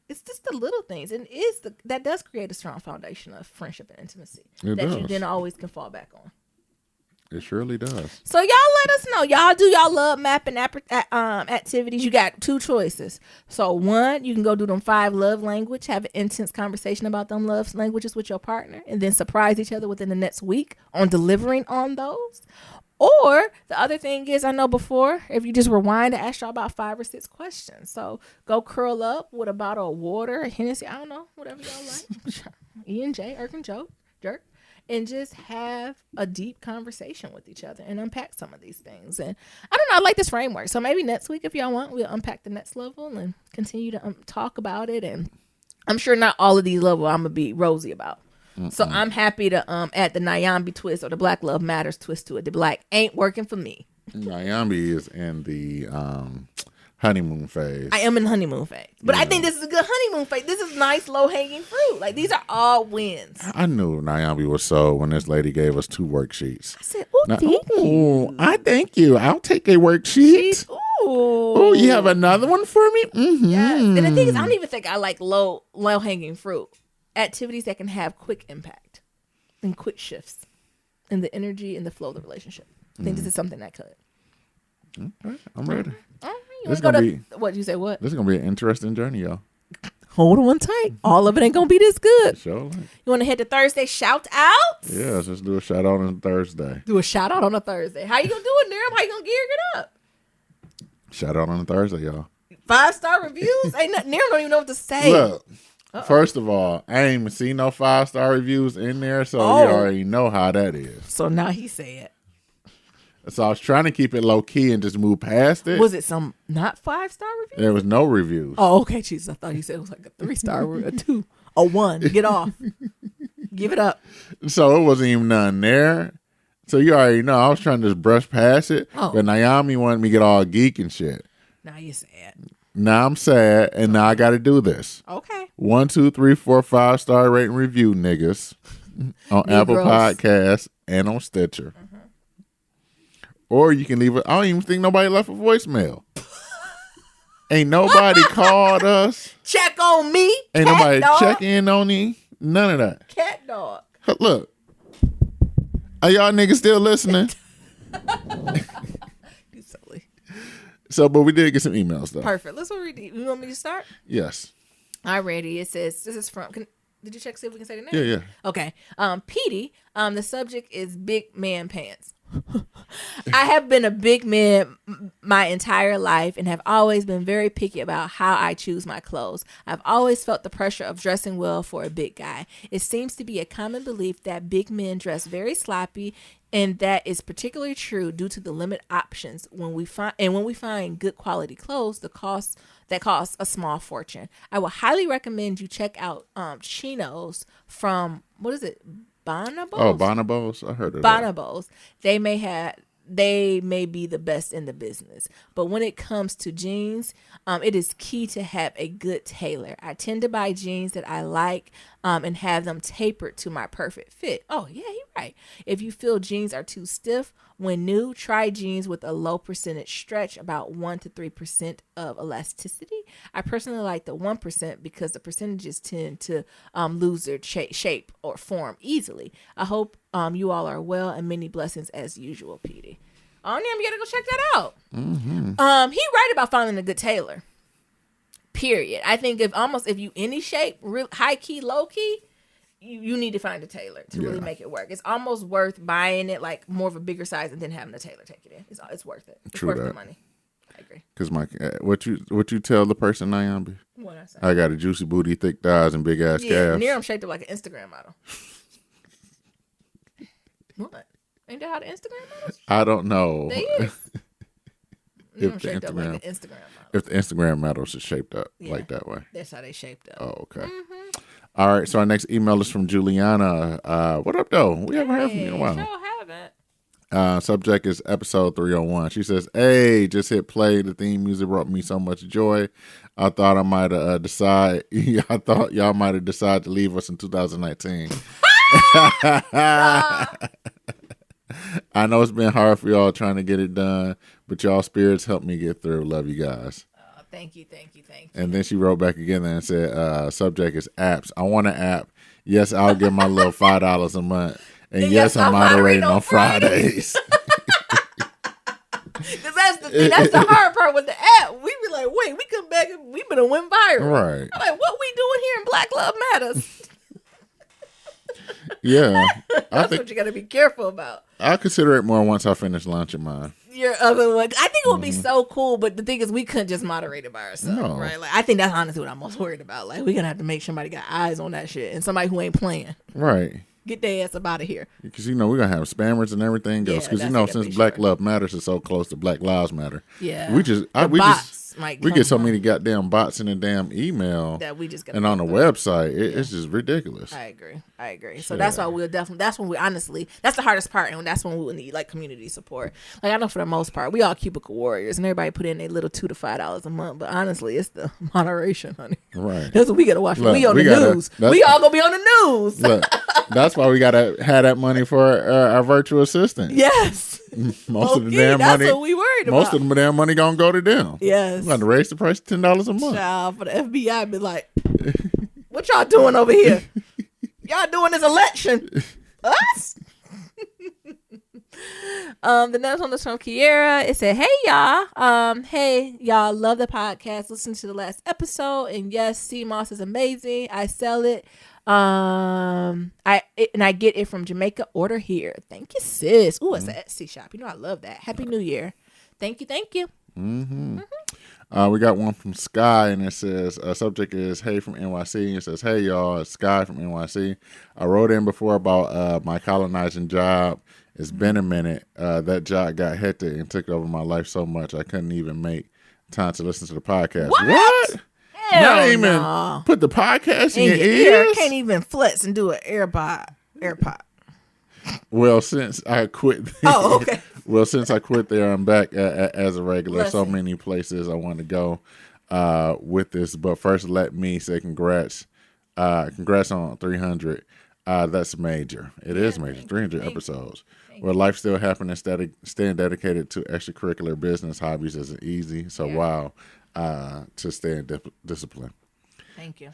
It's just the little things, and that does create a strong foundation of friendship and intimacy It that does. you then always can fall back on. It surely does. So y'all let us know. Y'all do y'all love mapping activities. You got two choices. So one, you can go do them 5 love language, have an intense conversation about them love languages with your partner, and then surprise each other within the next week on delivering on those. Or the other thing is, I know before, if you just rewind, I asked y'all about 5 or 6 questions. So go curl up with a bottle of water, a Hennessy, I don't know, whatever y'all like. E&J, Irk and Joe, Jerk. And just have a deep conversation with each other and unpack some of these things. And I don't know, I like this framework. So maybe next week, if y'all want, we'll unpack the next level and continue to talk about it. And I'm sure not all of these levels I'm going to be rosy about. So I'm happy to add the Nyambi twist or the Black Love Matters twist to it. The black ain't working for me. Nyambi is in the honeymoon phase. I am in honeymoon phase. But I think this is a good honeymoon phase. This is nice, low-hanging fruit. Like, these are all wins. I knew Nyambi was sold when this lady gave us 2 worksheets. I said, oh, thank you. I thank you. I'll take a worksheet. Oh, you have another one for me? Mm-hmm. Yes. And the thing is, I don't even think I like low-hanging fruit. Activities that can have quick impact and quick shifts in the energy and the flow of the relationship. I think this is something that could. Okay, I'm ready. All right. You This want to gonna go to what you say? What? This is going to be an interesting journey, y'all. Hold on tight. All of it ain't gonna be this good. Sure. You want to hit the Thursday shout out? Yes, let's do a shout out on Thursday. Do a shout out on a Thursday. How you gonna do it, Niram? How you gonna gear it up? Shout out on Thursday, y'all. 5-star reviews? Ain't nothing. Niram don't even know what to say. Look, first of all, I ain't even seen no 5-star reviews in there, so you already know how that is. So now he said. So I was trying to keep it low key and just move past it. Was it some not 5-star reviews? There was no reviews. Oh, okay, Jesus. I thought you said it was like a 3-star, a 2, a 1. Get off. Give it up. So it wasn't even none there. So you already know I was trying to just brush past it. Oh. But Naomi wanted me to get all geek and shit. Now you sad. Now I'm sad, and now I got to do this. Okay. 1, 2, 3, 4, 5-star rating review, niggas, on Apple Podcasts and on Stitcher. Or you can leave it. I don't even think nobody left a voicemail. Ain't nobody called us. Check on me. Ain't cat nobody dog. check in on me. None of that. Cat dog. Look. Are y'all niggas still listening? You silly. So, but we did get some emails though. Perfect. Let's read it. You want me to start? Yes. I'm ready. It says, this is from, did you check to see if we can say the name? Yeah, yeah. Okay. Petey, the subject is big man pants. I have been a big man my entire life and have always been very picky about how I choose my clothes. I've always felt the pressure of dressing well for a big guy. It seems to be a common belief that big men dress very sloppy, and that is particularly true due to the limited options when we find good quality clothes, that cost a small fortune. I would highly recommend you check out chinos from, what is it? Bonobos? Oh, Bonobos. I heard of that. Bonobos. They they may be the best in the business. But when it comes to jeans, it is key to have a good tailor. I tend to buy jeans that I like and have them tapered to my perfect fit. Oh, yeah, you're right. If you feel jeans are too stiff when new, try jeans with a low percentage stretch, about 1 to 3% of elasticity. I personally like the 1% because the percentages tend to lose their shape or form easily. I hope you all are well, and many blessings as usual, Petey. Oh, damn, you gotta go check that out. Mm-hmm. He right about finding a good tailor. Period. I think if you any shape, real high key, low key, you need to find a tailor to really make it work. It's almost worth buying it like more of a bigger size and then having a tailor take it in. It's worth it. It's worth the money. I agree. Because what you tell the person, Nyambi? What I say? I got a juicy booty, thick thighs, and big ass calves. Near I'm shaped up like an Instagram model. What? Ain't that how the Instagram models? I don't know. They is. If I'm the shaped up like Instagram- an Instagram model. If the Instagram models are shaped up like that way. That's how they shaped up. Oh, okay. Mm-hmm. All right. So our next email is from Juliana. What up, though? We haven't heard from you in a while. Sure haven't. Subject is episode 301. She says, "Hey, just hit play. The theme music brought me so much joy. I thought I might have I thought y'all might have decided to leave us in 2019. I know it's been hard for y'all trying to get it done, but y'all spirits helped me get through. Love you guys." Thank you. And then she wrote back again and said, subject is apps. I want an app. Yes, I'll give my little $5 a month. And yes, I'm moderating on Fridays. Because that's the thing. That's the hard part with the app. We be like, wait, we come back and we been went viral. Right. I'm like, what we doing here in Black Love Matters? Yeah. That's what you got to be careful about. I'll consider it more once I finish launching mine. Your other one, I think it would be so cool, but the thing is, we couldn't just moderate it by ourselves, right? Like, I think that's honestly what I'm most worried about. Like, we're gonna have to make sure somebody got eyes on that shit and somebody who ain't playing. Right. Get their ass up out of here. Because, we're going to have spammers and everything else. Because, since Black Love Matters is so close to Black Lives Matter. Yeah. We get so many goddamn bots in the damn email that we just and on the website. It's just ridiculous. I agree. So that's why that's when we honestly, that's the hardest part. And that's when we will need like community support. Like I know for the most part, we all cubicle warriors and everybody put in their little $2 to $5 a month. But honestly, it's the moderation, honey. Right. That's what we got to watch. Look, we on the news. We all going to be on the news. Look, that's why we got to have that money for our virtual assistant. Yes. Most of the damn money. That's what we worried about. Most of the damn money going to go to them. Yes. We're going to raise the price to $10 a month. Child, for the FBI be like, what y'all doing over here? Y'all doing this election? Us? The next one is from Kiera. It said, hey y'all, love the podcast. Listen to the last episode, and yes, CMOS is amazing. I sell it. I get it from Jamaica. Order here. Thank you, sis. Ooh, it's an Etsy shop. I love that. Happy New Year. Thank you. Mm-hmm. We got one from Sky, and it says, subject is hey from NYC. It says, hey y'all, it's Sky from NYC. I wrote in before about my colonizing job. It's been a minute. That job got hectic and took over my life so much I couldn't even make time to listen to the podcast. What? Not even put the podcast in your ears? Can't even flex and do an AirPod. Well, since I quit. Oh, okay. Well, since I quit there, I'm back as a regular. So many places I want to go with this. But first, let me say congrats. Congrats on 300. That's major. It is major. 300 episodes. Where life still happening, staying dedicated to extracurricular business hobbies isn't easy. So, wow, to stay in discipline. Thank you.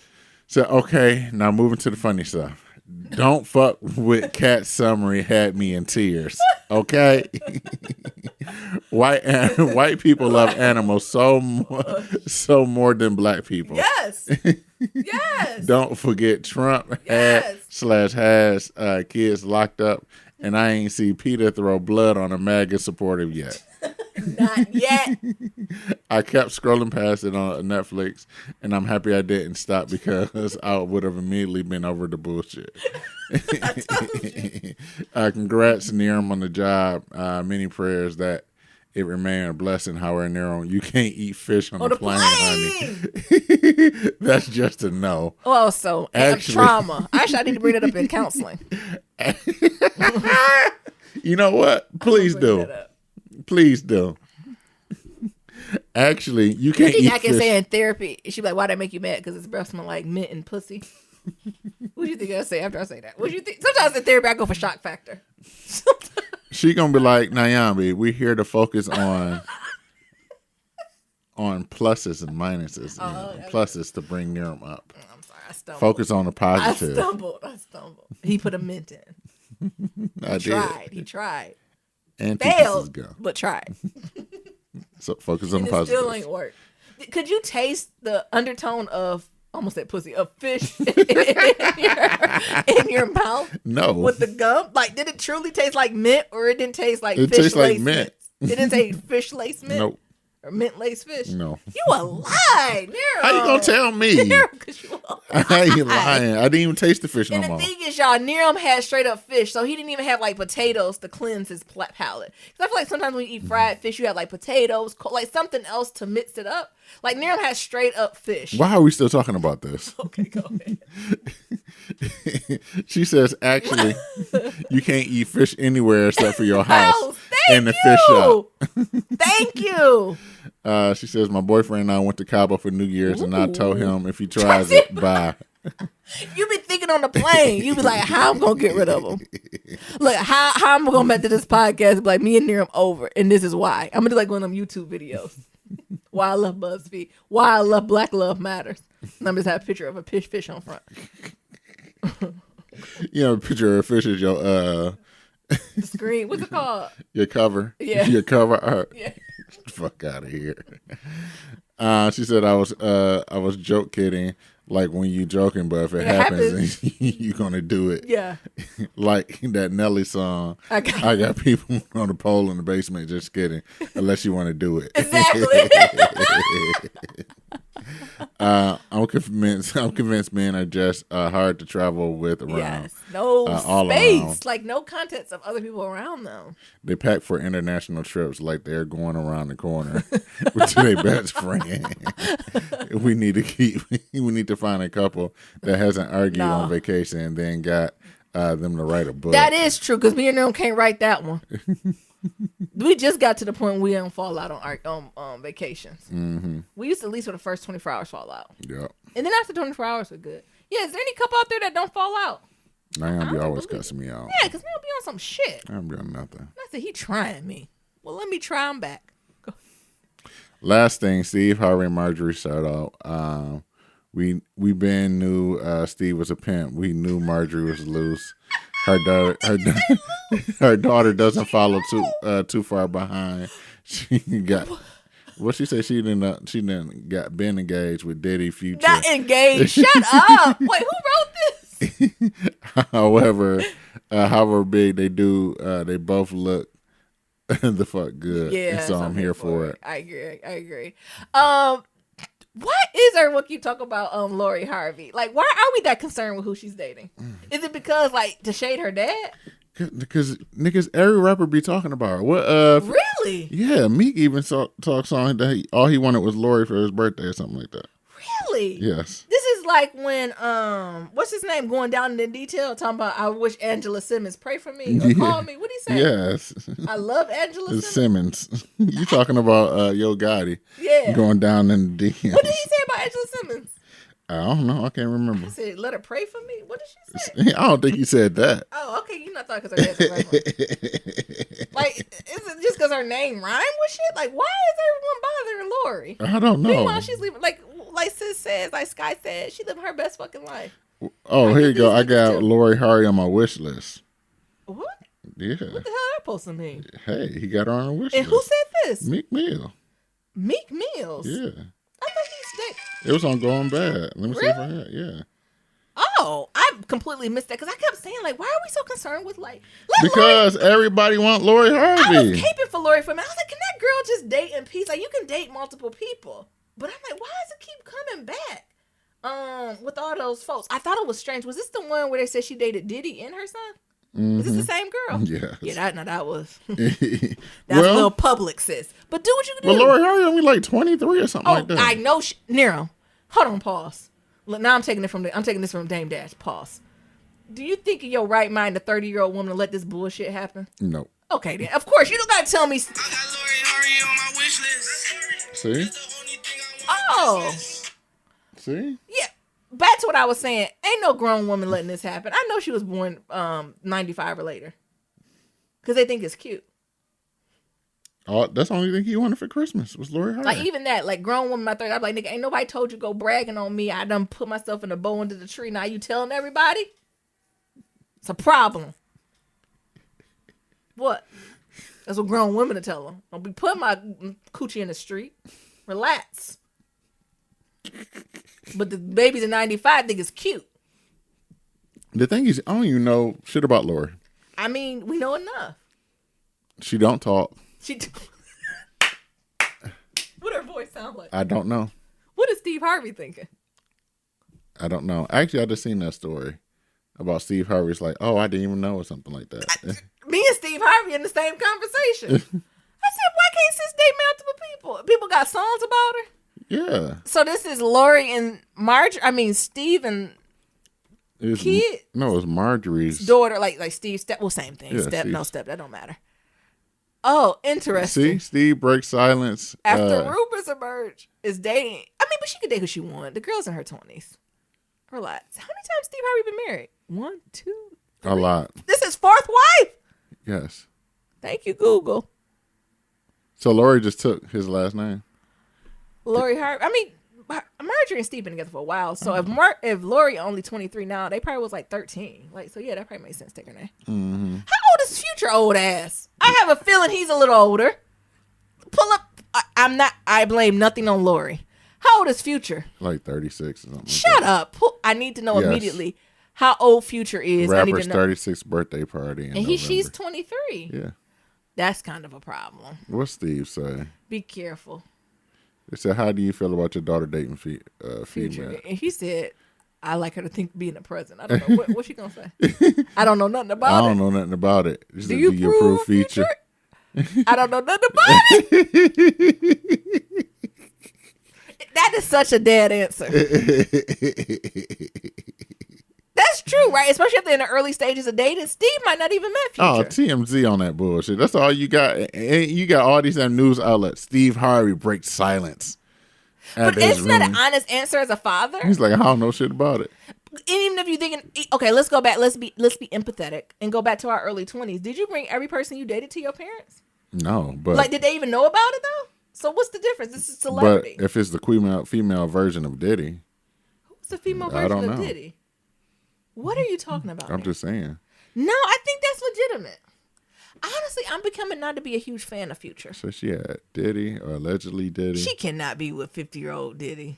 So, okay, now moving to the funny stuff. Don't fuck with Cat Summary had me in tears. Okay, white people love animals so more than black people. Yes. Don't forget Trump has kids locked up, and I ain't see Peter throw blood on a MAGA supporter yet. Not yet. I kept scrolling past it on Netflix, and I'm happy I didn't stop because I would have immediately been over the bullshit. Congrats, Niram, on the job. Many prayers that it remain a blessing. However, Niram, you can't eat fish on the plane, honey. That's just a no. Oh, so actually, trauma. Actually, I need to bring that up in counseling. You know what? Please do. Please do. Actually, you can't eat I can fish. say in therapy, she'd be like, "Why'd that make you mad? Because his breath smell like mint and pussy." What do you think I say after I say that? What do you think? Sometimes in therapy, I go for shock factor. She gonna be like, Nyambi, we're here to focus on pluses and minuses. Okay. Pluses to bring Niram up. I'm sorry, I stumbled. Focus on the positive. I stumbled. He put a mint in. He tried. And Failed, but tried. So focus on the It positive. still ain't work. Could you taste the undertone of almost that pussy of fish in your mouth? No. With the gum? Like, did it truly taste like mint, or it didn't taste like It fish tastes like lace mint. It didn't taste fish lace mint? Nope. Or mint lace fish? No. You a lie, Nero. How you gonna tell me? Nero, 'cause you a I ain't lying. I didn't even taste the fish And no the more. thing is, y'all, Niram had straight up fish, so he didn't even have like potatoes to cleanse his palate. Because I feel like sometimes when you eat fried fish, you have like potatoes, like something else to mix it up. Like Niram had straight up fish. Why are we still talking about this? Okay, go ahead. She says, actually, you can't eat fish anywhere except for your house Oh, thank and the fish shop. Thank you. She says, my boyfriend and I went to Cabo for New Year's, and I told him if he tries Tries it, it, bye. You be thinking on the plane. You be like, how I'm gonna get rid of him? Look, how I'm gonna back to this podcast and be like, me and Niram over, and this is why. I'm gonna do like one of them YouTube videos. Why I love BuzzFeed. Why I love Black Love Matters. And I'm just have a picture of a fish on front. You know, a picture of a fish is your The screen. What's it called? your cover. Yeah. Your cover art. Yeah. Fuck out of here. She said I was joke kidding, like when you joking, but if it happens, you're gonna do it. Yeah. Like that Nelly song. I got people on the pole in the basement. Just kidding. Unless you want to do it. Exactly. I'm convinced men are just hard to travel with around. Yes. No all space. around. Like no context of other people around them. They pack for international trips like they're going around the corner to their best friend. We need to find a couple that hasn't argued on vacation and then got them to write a book. That is true, because me and them can't write that one. We just got to the point we don't fall out on vacations. Mm-hmm. We used to at least for the first 24 hours fall out. Yep. And then after 24 hours, we're good. Yeah, is there any couple out there that don't fall out? Nyambi always cussing me out. Yeah, because they'll be on some shit. I don't be on nothing. I said, he trying me. Well, let me try him back. Go. Last thing, Steve Harvey and Marjorie started out. We been knew Steve was a pimp. We knew Marjorie was loose. Her daughter doesn't follow too far behind. She got what she said. She didn't got been engaged with Diddy Future. Not engaged. Shut up. Wait, who wrote this? However big they do, they both look the fuck good. Yeah, and so I'm here for it. I agree. What is her? What you talk about? Lori Harvey. Like, why are we that concerned with who she's dating? Is it because like to shade her dad? Because niggas, every rapper be talking about her. What? Really? Yeah, Meek even talks on that all he wanted was Lori for his birthday or something like that. Really? Yes. This is like when what's his name going down in the detail talking about I wish Angela Simmons pray for me or call me. What did he say? Yes. I love Angela Simmons. You talking about Yo Gotti? Yeah. Going down in the DMs. What did he say about Angela Simmons? I don't know. I can't remember. I said, let her pray for me. What did she say? I don't think he said that. Oh, okay. You not talking because her dad's a rapper. Like, is it just because her name rhyme with shit? Like, why is everyone bothering Lori? I don't know. Meanwhile, she's living like Sis says, like Sky said, she living her best fucking life. Oh, here you go. I got Lori Harvey on my wish list. What? Yeah. What the hell that supposed to mean? Hey, he got her on a wish And list. who said this? Meek Mill. Meek Mills. Yeah. I thought he's dead. It was on Going Bad. Let me see if I had. Yeah. Oh, I completely missed that because I kept saying like, why are we so concerned with like? Because everybody want Lori I Harvey. was caping for Lori for a minute. I was like, can that girl just date in peace? Like, you can date multiple people, but I'm like, why does it keep coming back? With all those folks, I thought it was strange. Was this the one where they said she dated Diddy and her son? Mm-hmm. Is this the same girl? Yes. Yeah, that was. That's That's a little public, sis. But do what you can do. Well, Lori Harvey only like 23 or something like that. I know. Nero, hold on, pause. Look, now I'm taking this from Dame Dash. Pause. Do you think in your right mind, a 30-year-old woman to let this bullshit happen? No. Okay, then. Of course, you don't gotta tell me. See? Oh, See? yeah. Back to what I was saying. Ain't no grown woman letting this happen. I know she was born 95 or later. Because they think it's cute. Oh, that's the only thing he wanted for Christmas was Lori Harvey. Like, even that, like, grown woman, my third, I'm like, nigga, ain't nobody told you go bragging on me. I done put myself in a bow under the tree. Now you telling everybody? It's a problem. What? That's what grown women to tell them. Don't be putting my coochie in the street. Relax. But the babies in 95 think it's cute. The thing is, I don't even know shit about Lori. I mean, we know enough. She don't talk. What her voice sound like? I don't know. What is Steve Harvey thinking? I don't know. Actually, I just seen that story about Steve Harvey's like, oh, I didn't even know or something like that. Me and Steve Harvey in the same conversation. I said, why can't sis date multiple people? People got songs about her? Yeah. So this is Lori and Steve and kid? No, it's Marjorie's daughter, like Steve step. Well, same thing. Yeah, Step. That don't matter. Oh, interesting. See, Steve breaks silence After rumors emerge, is dating. I mean, but she could date who she wanted. The girl's in her 20s. Relax. How many times Steve Harvey been married? 1, 2, 3. A lot. This is fourth wife. Yes. Thank you, Google. So Lori just took his last name. Lori Harvey. I mean, Marjorie and Steve been together for a while. So if Lori only 23 now, they probably was like 13. Like, so yeah, that probably makes sense. Take her name. Mm-hmm. How old is Future old ass? I have a feeling he's a little older. Pull up. I blame nothing on Lori. How old is Future? Like 36 or something. Shut up. I need to know immediately how old Future is. Rapper's 36th birthday party. And she's 23. Yeah. That's kind of a problem. What's Steve say? Be careful. They said, how do you feel about your daughter dating female? Future. And he said, I like her to think being a present. I don't know. What's she going to say? I don't know nothing about it. I don't know nothing about it. Do you approve Future? I don't know nothing about it. That is such a dead answer. That's true, right? Especially if they're in the early stages of dating. Steve might not even met Future. Oh, TMZ on that bullshit. That's all you got. And you got all these news outlets. Steve Harvey breaks silence. But isn't that an honest answer as a father? He's like, I don't know shit about it. And even if you're thinking, okay, let's go back. Let's be empathetic and go back to our early 20s. Did you bring every person you dated to your parents? No, but like, did they even know about it though? So what's the difference? This is celebrity. But if it's the female version of Diddy, who's the female version of Diddy? What are you talking about? I'm just saying. No, I think that's legitimate. Honestly, I'm becoming not to be a huge fan of Future. So she had Diddy or allegedly Diddy. She cannot be with 50-year-old Diddy.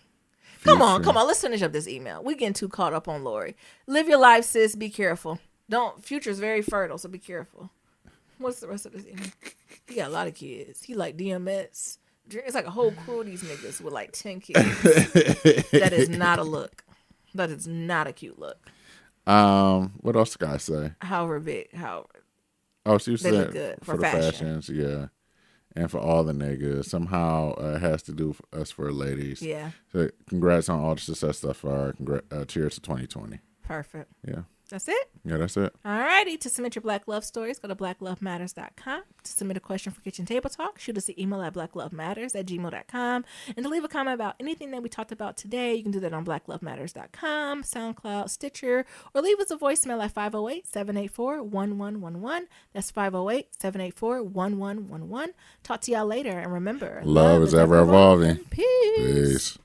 Future. Come on. Let's finish up this email. We're getting too caught up on Lori. Live your life, sis. Be careful. Future's very fertile, so be careful. What's the rest of this email? He got a lot of kids. He like DMX. It's like a whole crew of these niggas with like 10 kids. That is not a look. That is not a cute look. What else the guy say? However big, Oh, she was saying good for the fashions, yeah, and for all the niggas. Somehow it has to do for us for ladies. Yeah. So congrats on all the success stuff. Cheers to 2020. Perfect. Yeah. That's it? Yeah, that's it. Alrighty. To submit your Black Love stories, go to blacklovematters.com. To submit a question for Kitchen Table Talk, shoot us an email at blacklovematters@gmail.com. And to leave a comment about anything that we talked about today, you can do that on blacklovematters.com, SoundCloud, Stitcher, or leave us a voicemail at 508-784-1111. That's 508-784-1111. Talk to y'all later. And remember, love is ever evolving. Peace.